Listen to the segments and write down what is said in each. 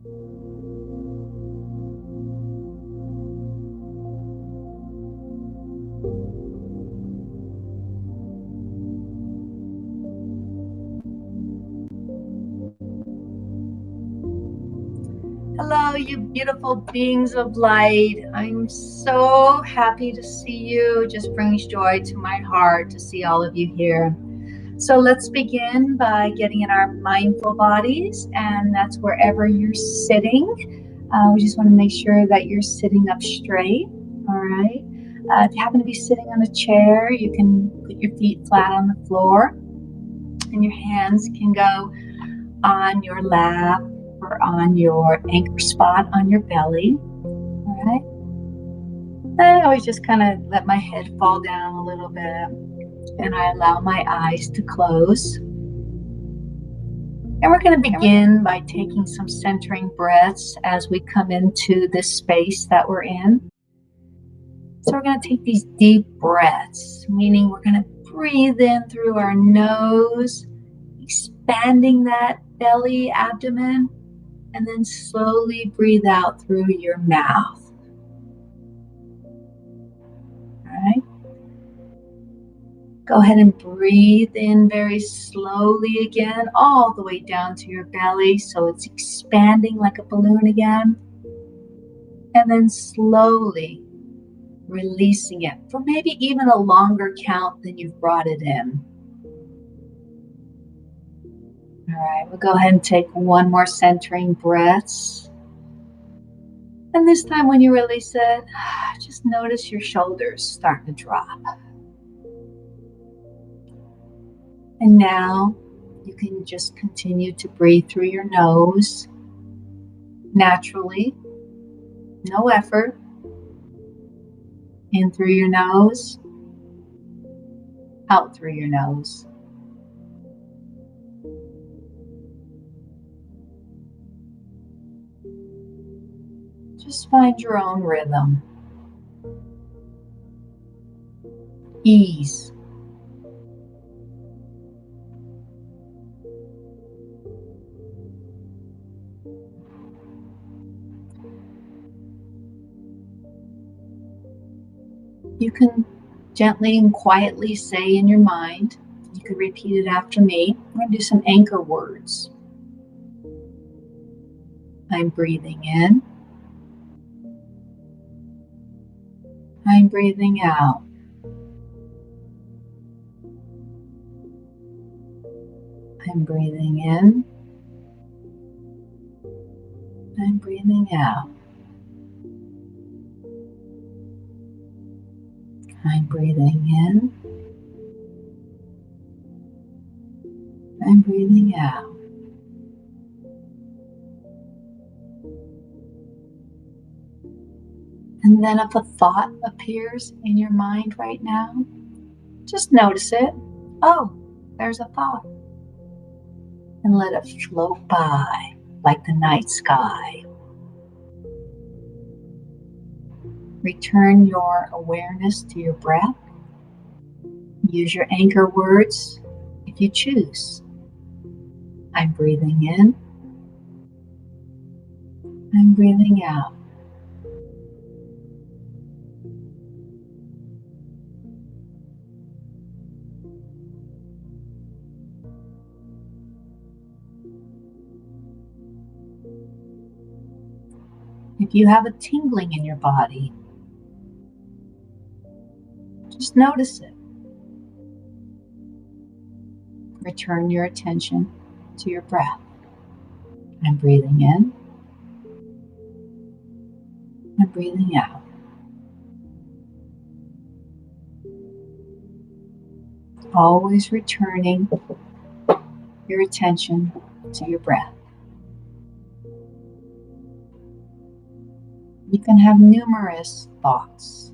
Hello, you beautiful beings of light. I'm so happy to see you. It just brings joy to my heart to see all of you here. So let's begin by getting in our mindful bodies, and that's wherever you're sitting. We just want to make sure that you're sitting up straight. All right. If you happen to be sitting on a chair, you can put your feet flat on the floor, and your hands can go on your lap or on your anchor spot on your belly. All right. I always just kind of let my head fall down a little bit, and I allow my eyes to close. And we're going to begin by taking some centering breaths as we come into this space that we're in. So we're going to take these deep breaths, meaning we're going to breathe in through our nose, expanding that belly, abdomen, and then slowly breathe out through your mouth. All right. Go ahead and breathe in very slowly again, all the way down to your belly, so it's expanding like a balloon again. And then slowly releasing it for maybe even a longer count than you've brought it in. All right, we'll go ahead and take one more centering breath. And this time when you release it, just notice your shoulders start to drop. And now you can just continue to breathe through your nose naturally, no effort. In through your nose, out through your nose. Just find your own rhythm. Ease. You can gently and quietly say in your mind, you can repeat it after me. We're going to do some anchor words. I'm breathing in. I'm breathing out. I'm breathing in. I'm breathing out. I'm breathing in. I'm breathing out. And then if a thought appears in your mind right now, just notice it. Oh, there's a thought. And let it float by like the night sky. Return your awareness to your breath. Use your anchor words if you choose. I'm breathing in. I'm breathing out. If you have a tingling in your body, just notice it. Return your attention to your breath. I'm breathing in. I'm breathing out. Always returning your attention to your breath. You can have numerous thoughts.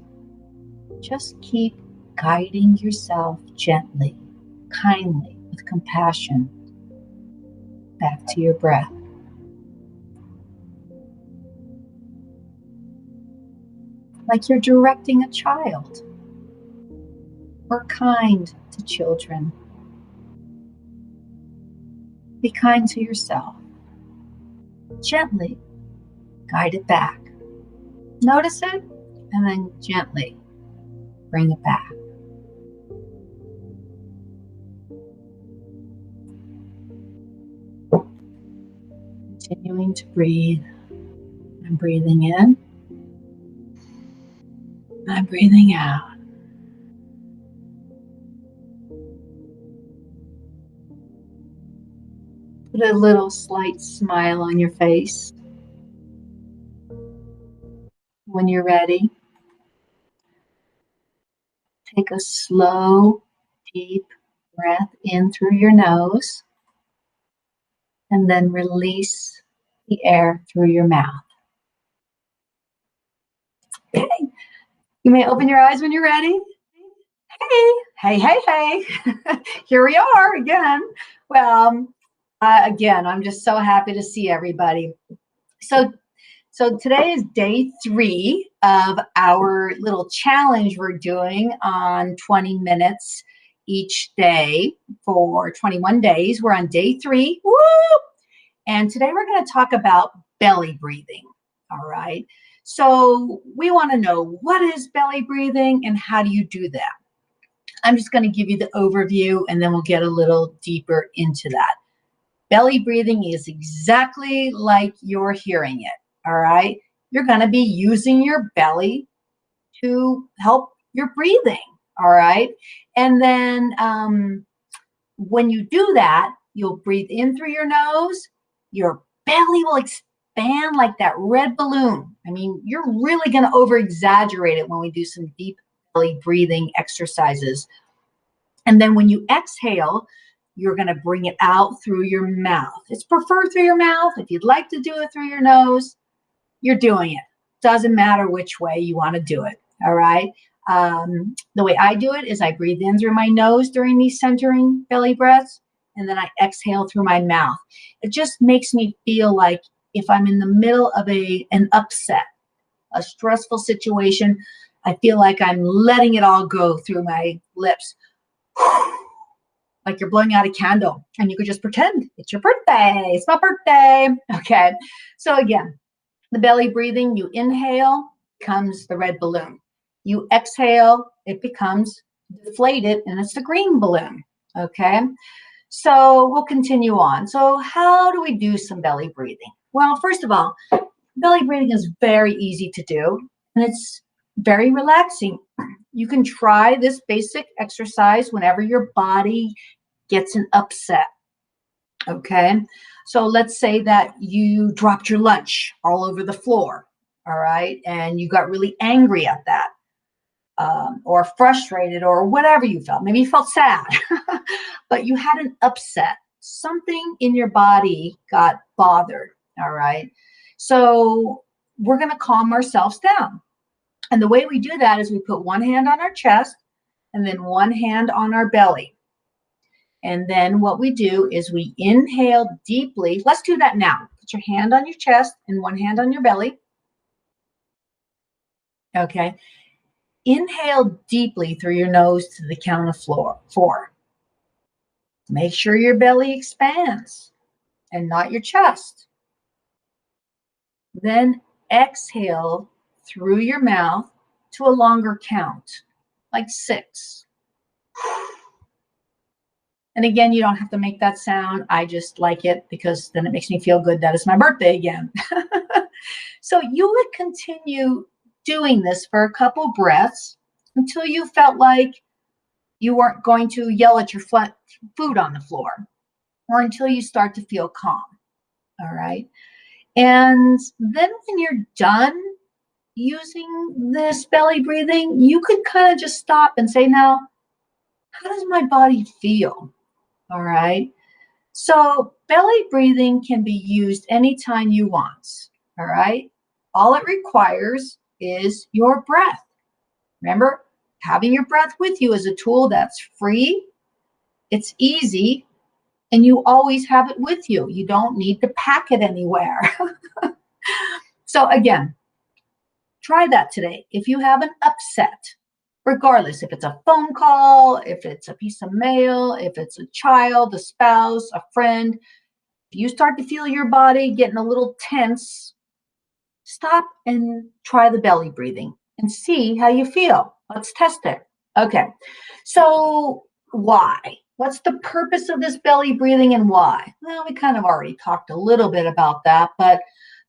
Just keep guiding yourself gently, kindly, with compassion back to your breath. Like you're directing a child, or kind to children. Be kind to yourself. gently guide it back. Notice it, and then gently bring it back. Continuing to breathe. I'm breathing in. I'm breathing out. Put a little slight smile on your face. When you're ready, take a slow, deep breath in through your nose, and then release the air through your mouth. Okay. You may open your eyes when you're ready. Hey. Here we are again. Well, again, I'm just so happy to see everybody. So today is day 3 of our little challenge we're doing on 20 minutes each day for 21 days. We're on day 3. Woo! And today we're going to talk about belly breathing. All right. So we want to know, what is belly breathing and how do you do that? I'm just going to give you the overview and then we'll get a little deeper into that. Belly breathing is exactly like you're hearing it. All right. You're going to be using your belly to help your breathing. All right. And then when you do that, you'll breathe in through your nose. Your belly will expand like that red balloon. I mean, you're really going to over exaggerate it when we do some deep belly breathing exercises. And then when you exhale, you're going to bring it out through your mouth. It's preferred through your mouth. If you'd like to do it through your nose, you're doing it. Doesn't matter which way you want to do it. All right. The way I do it is I breathe in through my nose during these centering belly breaths, and then I exhale through my mouth. It just makes me feel like if I'm in the middle of an upset, a stressful situation, I feel like I'm letting it all go through my lips. Like you're blowing out a candle, and you could just pretend it's your birthday. It's my birthday. Okay. So again, the belly breathing, you inhale, comes the red balloon. You exhale, it becomes deflated, and it's the green balloon. Okay. So we'll continue on. So how do we do some belly breathing? Well, first of all, belly breathing is very easy to do, and it's very relaxing. You can try this basic exercise whenever your body gets an upset. Okay. So let's say that you dropped your lunch all over the floor. All right. And you got really angry at that, or frustrated, or whatever you felt. Maybe you felt sad, but you had an upset. Something in your body got bothered. All right. So we're going to calm ourselves down. And the way we do that is we put one hand on our chest and then one hand on our belly. And then what we do is we inhale deeply. Let's do that now. Put your hand on your chest and one hand on your belly. Okay. Inhale deeply through your nose to the count of 4. Make sure your belly expands and not your chest. Then exhale through your mouth to a longer count, like 6. And again, you don't have to make that sound. I just like it because then it makes me feel good that it's my birthday again. So you would continue doing this for a couple breaths until you felt like you weren't going to yell at your food on the floor, or until you start to feel calm. All right. And then when you're done using this belly breathing, you could kind of just stop and say, now, how does my body feel? All right. So belly breathing can be used anytime you want. All right. All it requires is your breath. Remember, having your breath with you is a tool that's free, it's easy, and you always have it with you. You don't need to pack it anywhere. So again, try that today. If you have an upset, regardless if it's a phone call, if it's a piece of mail, if it's a child, a spouse, a friend, If you start to feel your body getting a little tense, stop and try the belly breathing and see how you feel. Let's test it. Okay. So, why? What's the purpose of this belly breathing and why? Well, we kind of already talked a little bit about that, but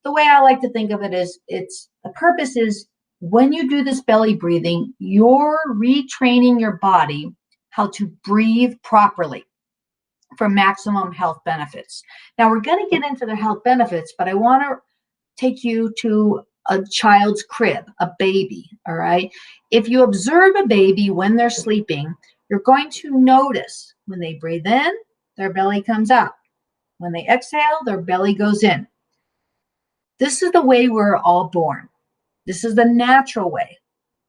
the way I like to think of it is the purpose is when you do this belly breathing, you're retraining your body how to breathe properly for maximum health benefits. Now, we're going to get into the health benefits, but I want to take you to a child's crib, a baby, all right? If you observe a baby when they're sleeping, you're going to notice when they breathe in, their belly comes out. When they exhale, their belly goes in. This is the way we're all born. This is the natural way.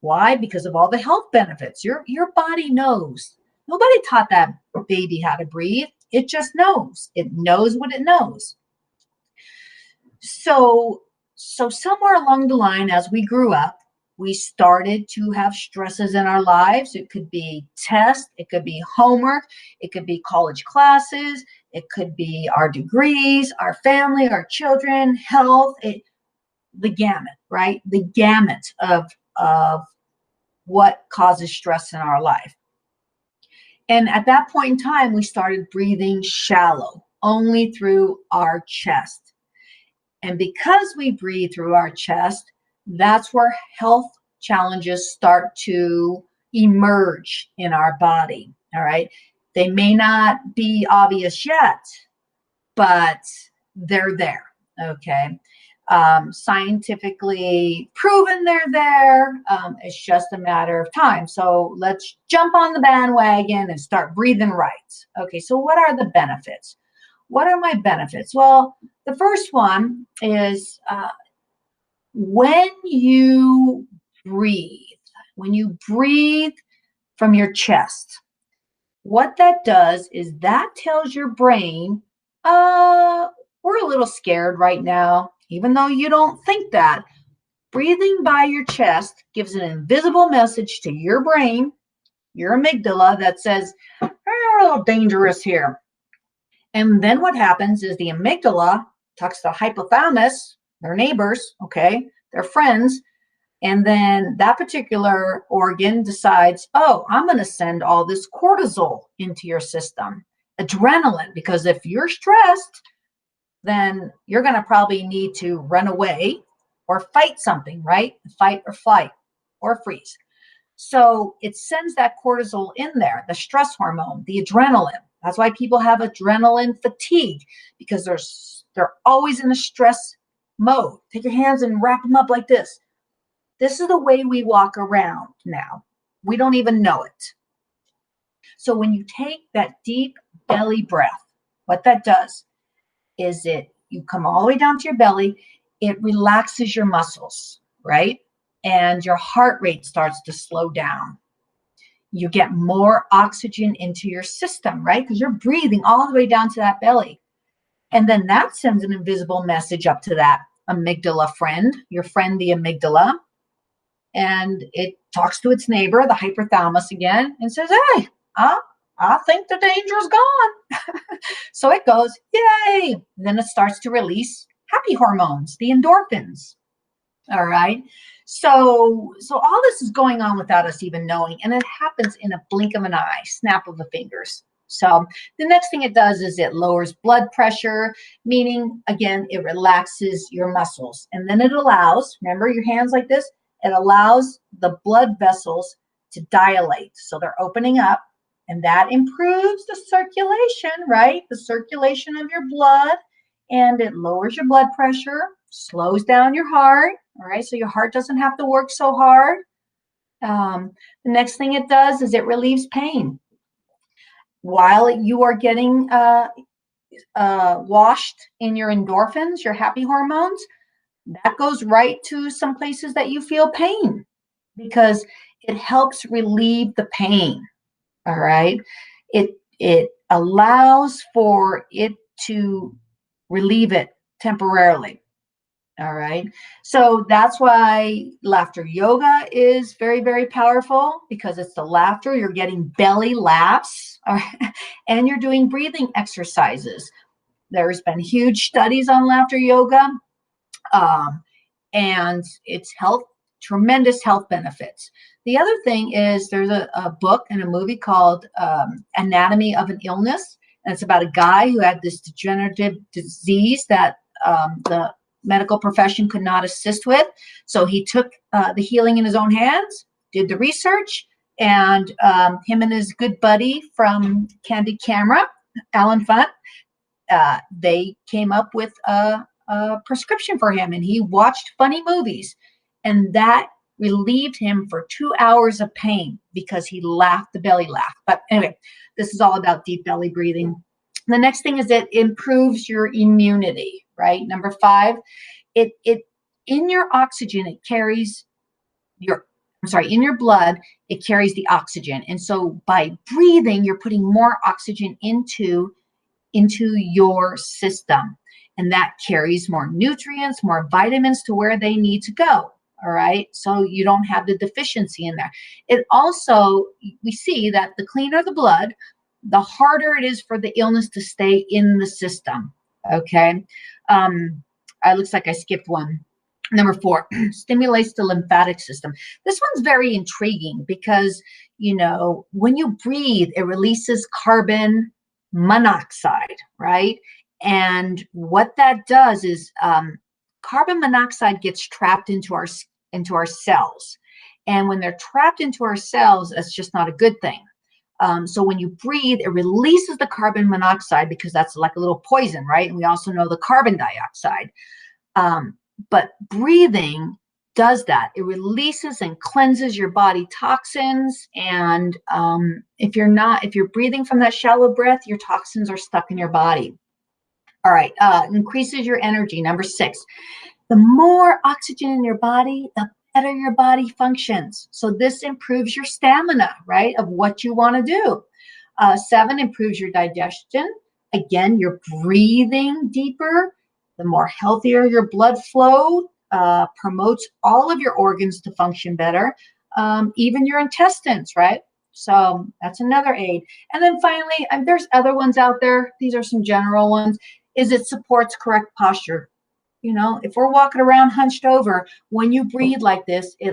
Why? Because of all the health benefits. Your body knows. Nobody taught that baby how to breathe. It just knows. It knows what it knows. So somewhere along the line, as we grew up, we started to have stresses in our lives. It could be tests, it could be homework, it could be college classes, it could be our degrees, our family, our children, health, the gamut, right? The gamut of what causes stress in our life. And at that point in time, we started breathing shallow, only through our chest. And because we breathe through our chest, that's where health challenges start to emerge in our body. All right. They may not be obvious yet, but they're there. Okay. Scientifically proven they're there. It's just a matter of time. So let's jump on the bandwagon and start breathing right. Okay. So what are the benefits? What are my benefits? Well, the first one is when you breathe from your chest, what that does is that tells your brain, we're a little scared right now, even though you don't think that. Breathing by your chest gives an invisible message to your brain, your amygdala, that says, we're a little dangerous here. And then what happens is the amygdala talks to the hypothalamus, their neighbors, okay, their friends, and then that particular organ decides, oh, I'm going to send all this cortisol into your system, adrenaline, because if you're stressed, then you're going to probably need to run away or fight something, right? Fight or flight or freeze. So it sends that cortisol in there, the stress hormone, the adrenaline. That's why people have adrenaline fatigue, because they're always in a stress mode. Take your hands and wrap them up like this. This is the way we walk around now. We don't even know it. So when you take that deep belly breath, what that does is you come all the way down to your belly, it relaxes your muscles, right? And your heart rate starts to slow down. You get more oxygen into your system, right? Because you're breathing all the way down to that belly. And then that sends an invisible message up to that amygdala friend, your friend, the amygdala. And it talks to its neighbor, the hypothalamus again, and says, hey, I think the danger's gone. So it goes, yay. And then it starts to release happy hormones, the endorphins. All right. So all this is going on without us even knowing, and it happens in a blink of an eye, snap of the fingers. So the next thing it does is it lowers blood pressure, meaning, again, it relaxes your muscles. And then it allows, remember your hands like this, it allows the blood vessels to dilate. So they're opening up, and that improves the circulation, right? The circulation of your blood, and it lowers your blood pressure, slows down your heart, all right? So your heart doesn't have to work so hard. The next thing it does is it relieves pain. While you are getting washed in your endorphins, your happy hormones, that goes right to some places that you feel pain, because it helps relieve the pain. All right. It allows for it to relieve it temporarily. All right. So that's why laughter yoga is very, very powerful, because it's the laughter. You're getting belly laughs, all right, and you're doing breathing exercises. There's been huge studies on laughter yoga, and it's tremendous health benefits. The other thing is there's a book and a movie called Anatomy of an Illness, and it's about a guy who had this degenerative disease that the medical profession could not assist with. So he took the healing in his own hands, did the research, and him and his good buddy from Candid Camera, Alan Funt, they came up with a prescription for him, and he watched funny movies, and that relieved him for 2 hours of pain because he laughed, the belly laugh. But anyway, this is all about deep belly breathing. The next thing is it improves your immunity, right? Number 5, it in your oxygen, it carries in your blood, it carries the oxygen. And so by breathing, you're putting more oxygen into your system. And that carries more nutrients, more vitamins to where they need to go. All right. So you don't have the deficiency in there. It also, we see that the cleaner the blood, the harder it is for the illness to stay in the system. Okay. It looks like I skipped one. Number 4, stimulates the lymphatic system. This one's very intriguing because, when you breathe, it releases carbon monoxide, right? And what that does is carbon monoxide gets trapped into our cells. And when they're trapped into our cells, that's just not a good thing. So when you breathe, it releases the carbon monoxide because that's like a little poison, right? And we also know the carbon dioxide. But breathing does that. It releases and cleanses your body toxins. And if you're breathing from that shallow breath, your toxins are stuck in your body. All right. Increases your energy. Number 6, the more oxygen in your body, the better your body functions. So this improves your stamina, right, of what you want to do. 7, improves your digestion. Again, you're breathing deeper. The more healthier your blood flow, promotes all of your organs to function better, even your intestines, right? So that's another aid. And then finally, there's other ones out there. These are some general ones. Is it supports correct posture. If we're walking around hunched over, when you breathe like this, it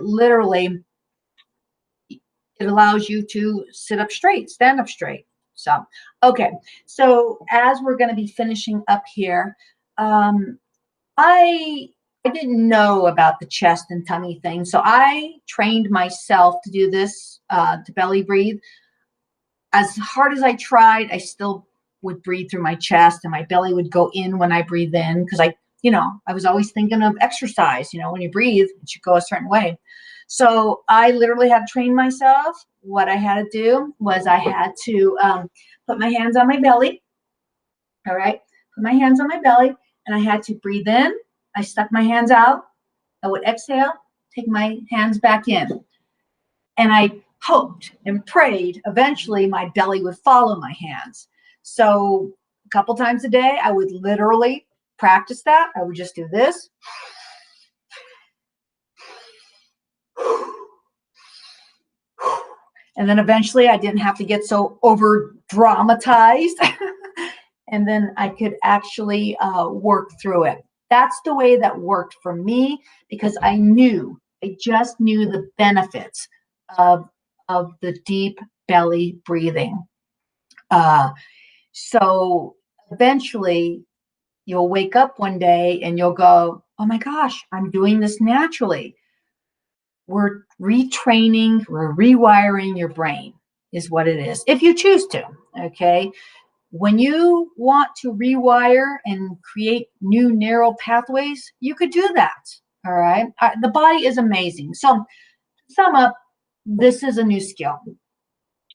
allows you to sit up straight, stand up straight. So, okay. So as we're going to be finishing up here, I didn't know about the chest and tummy thing. So I trained myself to do this, to belly breathe. As hard as I tried, I still would breathe through my chest and my belly would go in when I breathe in because I was always thinking of exercise. When you breathe, it should go a certain way. So I literally had to train myself. What I had to do was I had to put my hands on my belly. All right. Put my hands on my belly and I had to breathe in. I stuck my hands out. I would exhale, take my hands back in. And I hoped and prayed eventually my belly would follow my hands. So a couple times a day, I would literally practice that. I would just do this. And then eventually I didn't have to get so over dramatized. And then I could actually work through it. That's the way that worked for me because I just knew the benefits of the deep belly breathing. So eventually you'll wake up one day and you'll go, oh my gosh, I'm doing this naturally. We're retraining, we're rewiring your brain is what it is, if you choose to, okay? When you want to rewire and create new neural pathways, you could do that, all right? The body is amazing. So to sum up, this is a new skill.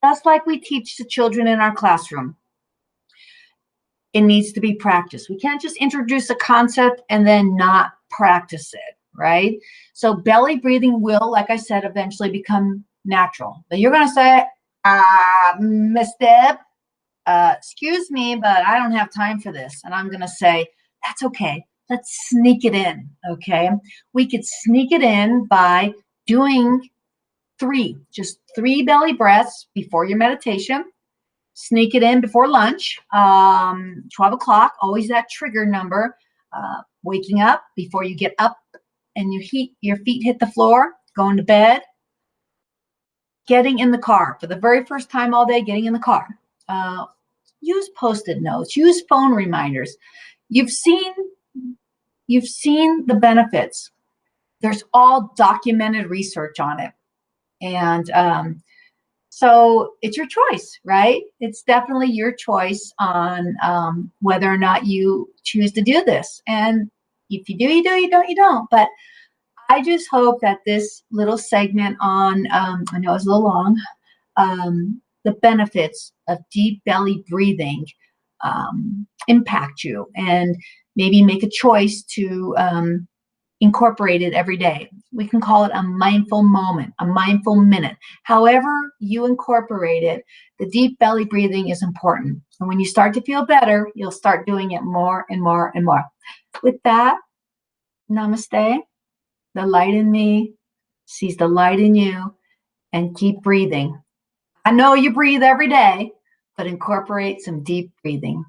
Just like we teach the children in our classroom, it needs to be practiced. We can't just introduce a concept and then not practice it, right? So belly breathing will, like I said, eventually become natural. But you're going to say, Miss Deb, excuse me, but I don't have time for this. And I'm going to say, that's okay. Let's sneak it in, okay? We could sneak it in by doing just three belly breaths before your meditation. sneak it in before lunch. 12 o'clock, always that trigger number. Waking up before you get up and your feet hit the floor, going to bed. Getting in the car for the very first time all day, getting in the car. Use Post-it notes, use phone reminders. You've seen the benefits. There's all documented research on it. And so it's your choice, right? It's definitely your choice on whether or not you choose to do this. And if you do, you do, you don't, you don't. But I just hope that this little segment on, I know it's a little long, the benefits of deep belly breathing impact you, and maybe make a choice to incorporate it every day. We can call it a mindful moment, a mindful minute. However you incorporate it, the deep belly breathing is important. And when you start to feel better, you'll start doing it more and more and more. With that, namaste. The light in me sees the light in you, and keep breathing. I know you breathe every day, but incorporate some deep breathing.